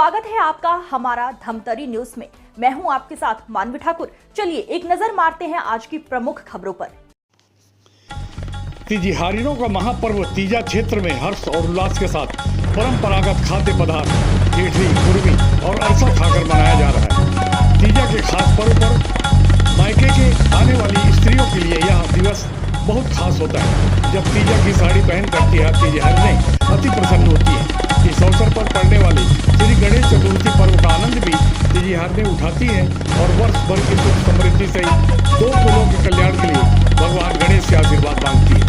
स्वागत है आपका हमारा धमतरी न्यूज में। मैं हूं आपके साथ मानवी ठाकुर। चलिए एक नजर मारते हैं आज की प्रमुख खबरों पर। तीजिहारियों का महापर्व तीजा क्षेत्र में हर्ष और उल्लास के साथ परंपरागत खाद्य पदार्थ जेठरी, कुर्मी और अरसा खाकर मनाया जा रहा है। तीजा के खास पर्व पर मायके के आने वाली स्त्रियों के लिए यह दिवस बहुत खास होता है। जब तीजा की साड़ी पहन कर तीजिहारिनें अति प्रसन्न होती है। इस अवसर पर पड़ने वाली श्री गणेश चतुर्थी पर्व का आनंद भी तीजिहारिनें उठाती है और वर्ष भर की सुख समृद्धि सहित दो कुलों के कल्याण के लिए भगवान गणेश से आशीर्वाद मांगती है।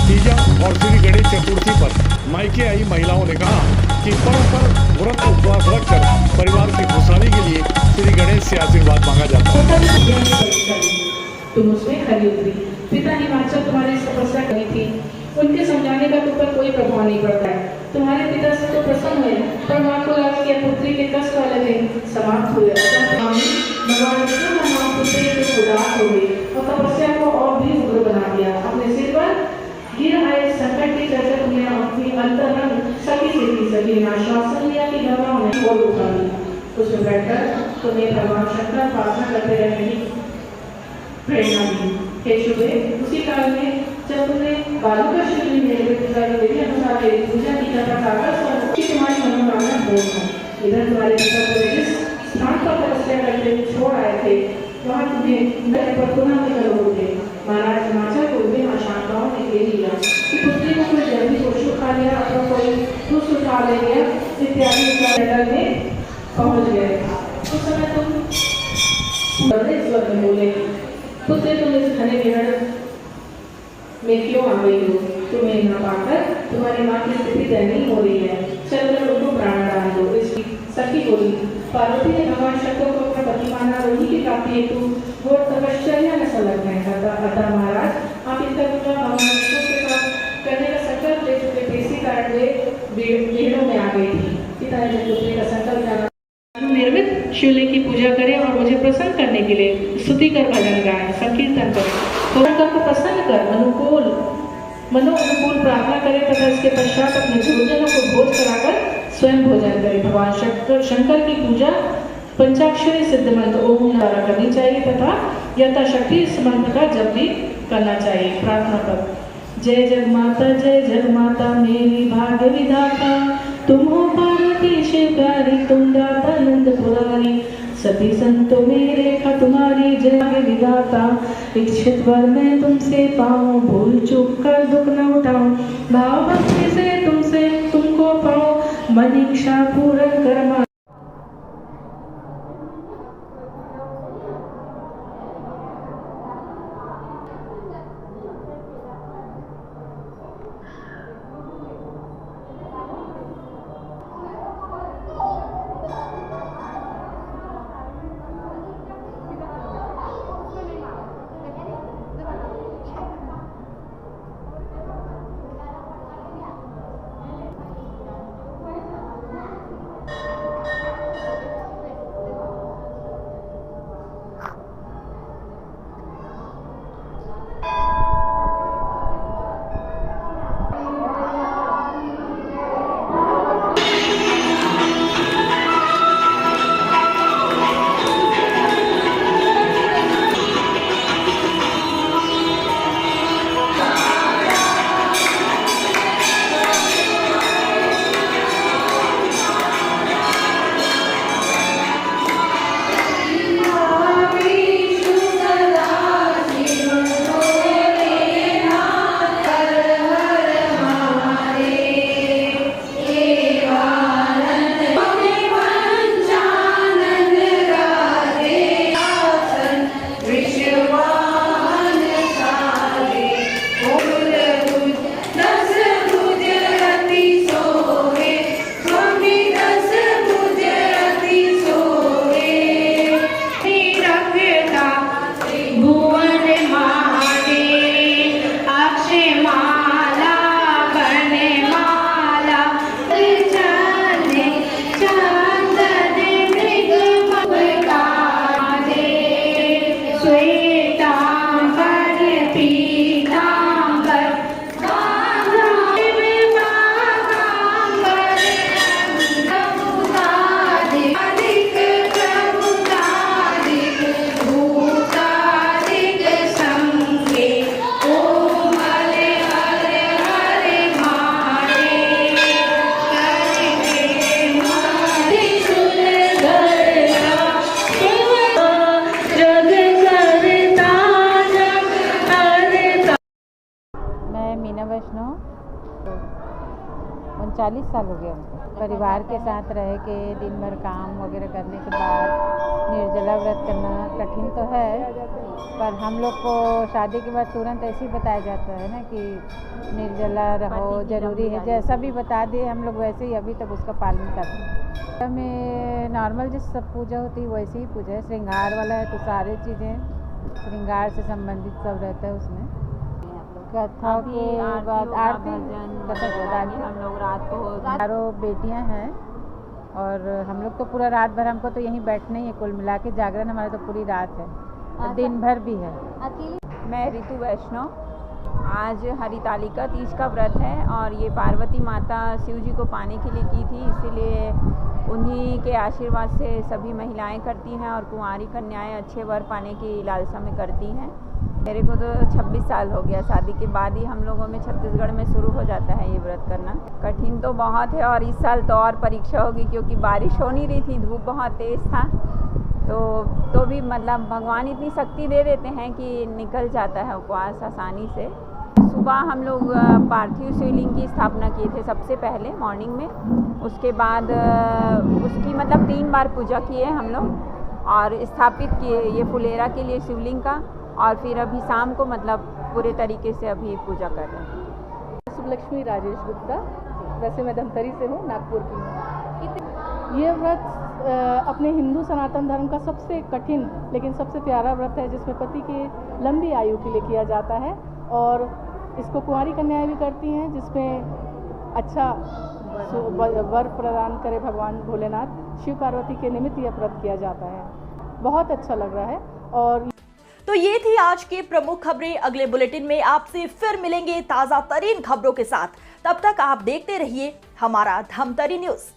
तीजा और श्री गणेश चतुर्थी पर मायके आई महिलाओं ने कहा कि पर्व पर व्रत उपवास रखकर परिवार की खुशहाली के लिए श्री गणेश से आशीर्वाद मांगा जाता है। तुम उसमें खरी उतरी। पिता हिमाचल तुम्हारी तपस्या करी थी, उनके समझाने का तुम पर कोई प्रभाव नहीं पड़ता है। तुम्हारे पिता से तो प्रसन्न हुए, पर मां को लगा कि पुत्री के कष्ट वाले दिन समाप्त हुए। भगवान विष्णु का नाम पुत्री से उदास हो गई और तपस्या को और भी उग्र बना दिया। अपने सिर पर गिर आए संकट की चर्चा तुमने अपनी अंतरंग सखी से की। सभी ने आश्वासन लिया कि भगवान उन्हें और उठा लिया। उसमें बैठकर तुम्हें भगवान शंकर प्रार्थना करते रहने की प्रेरणा दी। हे शुभे, उसी काल में जब तुमने बालुका शिवलिंग निर्मित विधि अनुसार मेरी पूजा की तथा कागज कि तुम्हारी मनोकामना पूर्ण हो। इधर तुम्हारे पिता को जिस स्थान पर तपस्या करते छोड़ आए थे, वहाँ तुम्हें घर पर पुनः निकल उठे। महाराज हिमाचल को भी आशंकाओं ने घेर लिया कि पुत्री को कोई जल्दी पशु खा लिया अथवा कोई दुष्ट उठा ले गया इत्यादि में पहुँच गए। उस समय तुम बड़े स्वर में बोले, पुत्र तुम इस घने विहरण में क्यों आ गई हो? तुम्हें न पाकर तुम्हारी माँ की स्थिति दयनीय हो रही है। चलकर उनको प्राणदान दो। इसकी सखी बोली। पार्वती ने भगवान शंकर को अपना पति माना। रोहिणी की प्राप्ति हेतु वो तपश्चर्या में संलग्न है। अतः महाराज, आप इनका विवाह भगवान विष्णु के साथ करने का संकल्प ले चुके थे। इसी कारण वे भीड़ों में आ गई थी। पिता ने जब पुत्री का संकल्प किया निर्मित शिवलिंग की पूजा करें और मुझे प्रसन्न करने के लिए स्तुति कर भजन गाएं, संकीर्तन करें। शंकर को प्रसन्न कर मनोअनुकूल प्रार्थना करें तथा इसके पश्चात अपने गुरुजनों को भोज कराकर स्वयं भोजन करें। भगवान शंकर की पूजा पंचाक्षरी सिद्ध मंत्र ओम द्वारा करनी चाहिए तथा यथाशक्ति इस मंत्र का जप भी करना चाहिए। प्रार्थना कर। जय जगमाता मेरी भाग्य विधाता, तुम हो पार्वती शिवगारी, तुम दाता नंद पुरारी, सभी संतों में रेखा तुम्हारी जय विधाता। इच्छित वर मैं तुमसे पाऊं, भूल चूक कर दुख न उठाऊं, भाव भक्ति से तुमको पाऊं, मन इच्छा पूर्ण कर। मीना वैष्णव, 39 साल हो गए हमको। परिवार के साथ रह के दिन भर काम वगैरह करने के बाद निर्जला व्रत करना कठिन तो है, पर हम लोग को शादी के बाद तुरंत ऐसे ही बताया जाता है ना कि निर्जला रहो, जरूरी है। जैसा भी बता दिए हम लोग वैसे ही अभी तक उसका पालन करते हैं। हमें नॉर्मल जिस सब पूजा होती है वैसे ही पूजा है। श्रृंगार वाला है तो सारी चीज़ें श्रृंगार से संबंधित सब रहता है उसमें। कथा के बाद आरती, कथा के बाद हम लोग रात को चारों बेटियां हैं और हम लोग तो पूरा रात भर, हमको तो यहीं बैठना ही है। कुल मिला के जागरण हमारा तो पूरी रात है और दिन भर भी है। मैं ऋतु वैष्णव, आज हरितालिका तीज का व्रत है और ये पार्वती माता शिव जी को पाने के लिए की थी, इसीलिए उन्हीं के आशीर्वाद से सभी महिलाएं करती हैं और कुंवारी कन्याएं अच्छे वर पाने की लालसा में करती हैं। मेरे को तो 26 साल हो गया, शादी के बाद ही हम लोगों में छत्तीसगढ़ में शुरू हो जाता है ये व्रत करना। कठिन तो बहुत है और इस साल तो और परीक्षा होगी क्योंकि बारिश हो नहीं रही थी, धूप बहुत तेज़ था। तो भी मतलब भगवान इतनी शक्ति दे देते हैं कि निकल जाता है उपवास आसानी से। सुबह हम लोग पार्थिव शिवलिंग की स्थापना किए थे सबसे पहले मॉर्निंग में, उसके बाद उसकी मतलब 3 बार पूजा किए हम लोग और स्थापित किए ये फुलेरा के लिए शिवलिंग का, और फिर अभी शाम को मतलब पूरे तरीके से अभी पूजा कर रहे हैं। सुबलक्ष्मी राजेश गुप्ता, वैसे मैं धमतरी से हूँ, नागपुर की हूँ। ये व्रत अपने हिंदू सनातन धर्म का सबसे कठिन लेकिन सबसे प्यारा व्रत है, जिसमें पति की लंबी आयु के लिए किया जाता है और इसको कुंवारी कन्याएं भी करती हैं, जिसमें अच्छा वर प्रदान करे भगवान भोलेनाथ। शिव पार्वती के निमित्त यह व्रत किया जाता है। बहुत अच्छा लग रहा है। और तो ये थी आज की प्रमुख खबरें। अगले बुलेटिन में आपसे फिर मिलेंगे ताजा तरीन खबरों के साथ। तब तक आप देखते रहिए हमारा धमतरी न्यूज।